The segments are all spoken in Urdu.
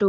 2।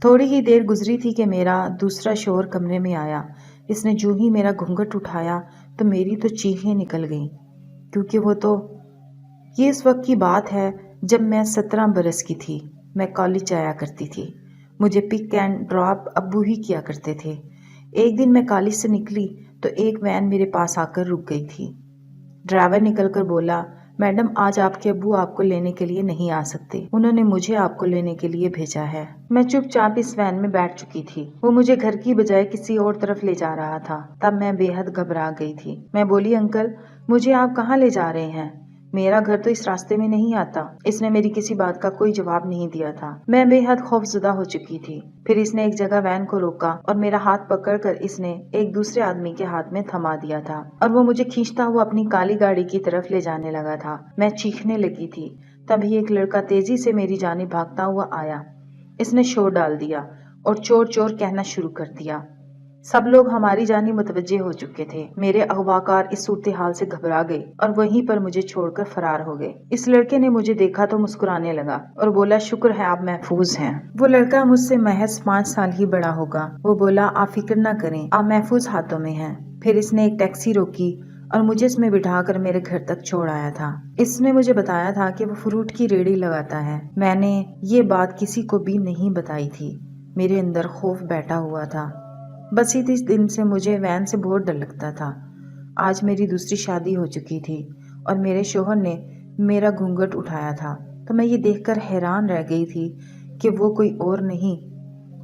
تھوڑی ہی دیر گزری تھی کہ میرا دوسرا شوہر کمرے میں آیا۔ اس نے جو ہی میرا گھونگھٹ اٹھایا تو میری تو چیخیں نکل گئیں، کیونکہ یہ اس وقت کی بات ہے جب میں 17 برس کی تھی۔ میں کالج جایا کرتی تھی۔ مجھے پک اینڈ ڈراپ ابو ہی کیا کرتے تھے۔ ایک دن میں کالج سے نکلی تو ایک وین میرے پاس آ کر رک گئی تھی۔ ڈرائیور نکل کر بولا، میڈم آج آپ کے ابو آپ کو لینے کے لیے نہیں آ سکتے، انہوں نے مجھے آپ کو لینے کے لیے بھیجا ہے۔ میں چپ چاپ اس وین میں بیٹھ چکی تھی۔ وہ مجھے گھر کی بجائے کسی اور طرف لے جا رہا تھا۔ تب میں بے حد گھبرا گئی تھی۔ میں بولی، انکل مجھے آپ کہاں لے جا رہے ہیں؟ میرا گھر تو اس راستے میں نہیں آتا۔ اس نے میری کسی بات کا کوئی جواب نہیں دیا تھا۔ میں بے حد خوف زدہ ہو چکی تھی۔ پھر اس نے ایک جگہ وین کو روکا اور میرا ہاتھ پکڑ کر اس نے ایک دوسرے آدمی کے ہاتھ میں تھما دیا تھا اور وہ مجھے کھینچتا ہوا اپنی کالی گاڑی کی طرف لے جانے لگا تھا۔ میں چیخنے لگی تھی۔ تبھی ایک لڑکا تیزی سے میری جانب بھاگتا ہوا آیا۔ اس نے شور ڈال دیا اور چور چور کہنا شروع کر دیا۔ سب لوگ ہماری جانب متوجہ ہو چکے تھے۔ میرے اغواکار اس صورتحال سے گھبرا گئے اور وہیں پر مجھے چھوڑ کر فرار ہو گئے۔ اس لڑکے نے مجھے دیکھا تو مسکرانے لگا اور بولا، شکر ہے آپ محفوظ ہیں۔ وہ لڑکا مجھ سے محض 5 سال ہی بڑا ہوگا۔ وہ بولا، آپ فکر نہ کریں، آپ محفوظ ہاتھوں میں ہیں۔ پھر اس نے ایک ٹیکسی روکی اور مجھے اس میں بٹھا کر میرے گھر تک چھوڑ آیا تھا۔ اس نے مجھے بتایا تھا کہ وہ فروٹ کی ریڑھی لگاتا ہے۔ میں نے یہ بات کسی کو بھی نہیں بتائی تھی۔ میرے اندر خوف بیٹھا ہوا تھا۔ بس اس دن سے مجھے وین سے بہت ڈر لگتا تھا۔ آج میری دوسری شادی ہو چکی تھی اور میرے شوہر نے میرا گھونگھٹ اٹھایا تھا تو میں یہ دیکھ کر حیران رہ گئی تھی کہ وہ کوئی اور نہیں،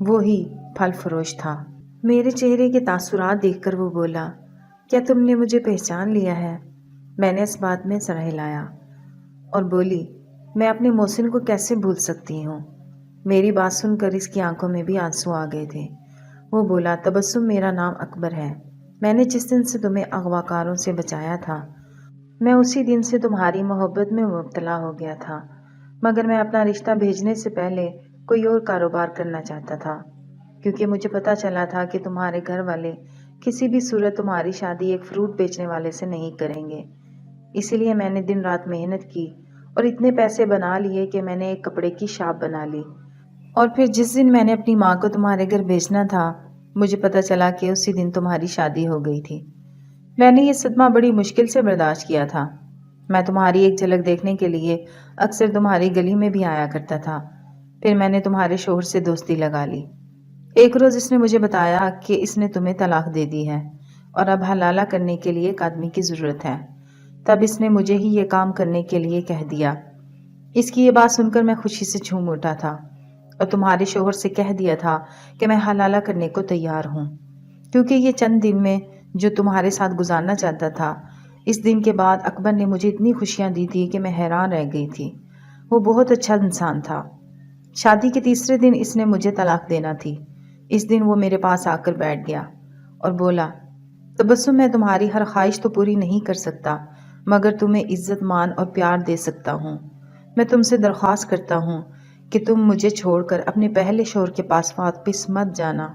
وہی پھل فروش تھا۔ میرے چہرے کے تاثرات دیکھ کر وہ بولا، کیا تم نے مجھے پہچان لیا ہے؟ میں نے اس بات میں سر ہلایا اور بولی، میں اپنے محسن کو کیسے بھول سکتی ہوں؟ میری بات سن کر اس کی آنکھوں میں بھی آنسو آ گئے تھے۔ وہ بولا، تبسم میرا نام اکبر ہے۔ میں نے جس دن سے تمہیں اغواکاروں سے بچایا تھا، میں اسی دن سے تمہاری محبت میں مبتلا ہو گیا تھا، مگر میں اپنا رشتہ بھیجنے سے پہلے کوئی اور کاروبار کرنا چاہتا تھا، کیونکہ مجھے پتا چلا تھا کہ تمہارے گھر والے کسی بھی صورت تمہاری شادی ایک فروٹ بیچنے والے سے نہیں کریں گے۔ اسی لیے میں نے دن رات محنت کی اور اتنے پیسے بنا لیے کہ میں نے ایک کپڑے کی شاپ بنا لی۔ اور پھر جس دن میں نے اپنی ماں کو تمہارے گھر بھیجنا تھا، مجھے پتا چلا کہ اسی دن تمہاری شادی ہو گئی تھی۔ میں نے یہ صدمہ بڑی مشکل سے برداشت کیا تھا۔ میں تمہاری ایک جھلک دیکھنے کے لیے اکثر تمہاری گلی میں بھی آیا کرتا تھا۔ پھر میں نے تمہارے شوہر سے دوستی لگا لی۔ ایک روز اس نے مجھے بتایا کہ اس نے تمہیں طلاق دے دی ہے اور اب حلالہ کرنے کے لیے ایک آدمی کی ضرورت ہے۔ تب اس نے مجھے ہی یہ کام کرنے کے لیے کہہ دیا۔ اس کی یہ بات سن کر میں خوشی سے جھوم اٹھا تھا اور تمہارے شوہر سے کہہ دیا تھا کہ میں حلالہ کرنے کو تیار ہوں، کیونکہ یہ چند دن میں جو تمہارے ساتھ گزارنا چاہتا تھا۔ اس دن کے بعد اکبر نے مجھے اتنی خوشیاں دی تھی کہ میں حیران رہ گئی تھی۔ وہ بہت اچھا انسان تھا۔ شادی کے تیسرے دن اس نے مجھے طلاق دینا تھی۔ اس دن وہ میرے پاس آ کر بیٹھ گیا اور بولا، تبسم میں تمہاری ہر خواہش تو پوری نہیں کر سکتا، مگر تمہیں عزت مان اور پیار دے سکتا ہوں۔ میں تم سے درخواست کرتا ہوں کہ تم مجھے چھوڑ کر اپنے پہلے شوہر کے پاس واپس مت جانا۔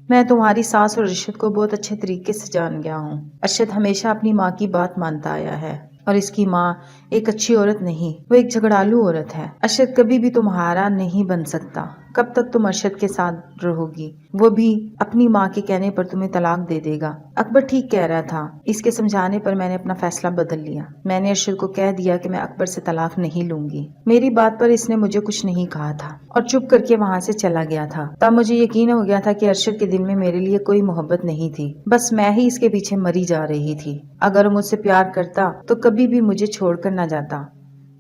میں تمہاری ساس اور ارشد کو بہت اچھے طریقے سے جان گیا ہوں۔ ارشد ہمیشہ اپنی ماں کی بات مانتا آیا ہے اور اس کی ماں ایک اچھی عورت نہیں، وہ ایک جھگڑالو عورت ہے۔ ارشد کبھی بھی تمہارا نہیں بن سکتا۔ کب تک تم ارشد کے ساتھ رہو گی؟ وہ بھی اپنی ماں کے کہنے پر تمہیں طلاق دے دے گا۔ اکبر ٹھیک کہہ رہا تھا۔ اس کے سمجھانے پر میں نے اپنا فیصلہ بدل لیا۔ میں نے ارشد کو کہہ دیا کہ میں اکبر سے طلاق نہیں لوں گی۔ میری بات پر اس نے مجھے کچھ نہیں کہا تھا اور چپ کر کے وہاں سے چلا گیا تھا۔ تب مجھے یقین ہو گیا تھا کہ ارشد کے دل میں میرے لیے کوئی محبت نہیں تھی، بس میں ہی اس کے پیچھے مری جا رہی تھی۔ اگر وہ مجھ سے پیار کرتا تو کبھی بھی مجھے چھوڑ کر نہ جاتا۔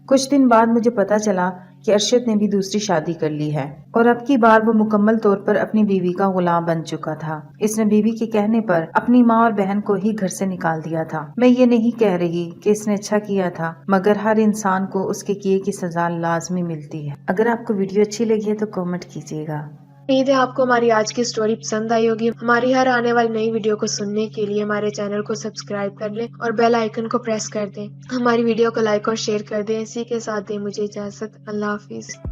کچھ دن بعد مجھے پتا چلا کہ ارشد نے بھی دوسری شادی کر لی ہے اور اب کی بار وہ مکمل طور پر اپنی بیوی کا غلام بن چکا تھا۔ اس نے بیوی کے کہنے پر اپنی ماں اور بہن کو ہی گھر سے نکال دیا تھا۔ میں یہ نہیں کہہ رہی کہ اس نے اچھا کیا تھا، مگر ہر انسان کو اس کے کیے کی سزا لازمی ملتی ہے۔ اگر آپ کو ویڈیو اچھی لگی ہے تو کامنٹ کیجیے گا۔ امید ہے آپ کو ہماری آج کی سٹوری پسند آئی ہوگی۔ ہماری ہر آنے والی نئی ویڈیو کو سننے کے لیے ہمارے چینل کو سبسکرائب کر لیں اور بیل آئیکن کو پریس کر دیں۔ ہماری ویڈیو کو لائک اور شیئر کر دیں۔ اسی کے ساتھ دیں مجھے اجازت۔ اللہ حافظ۔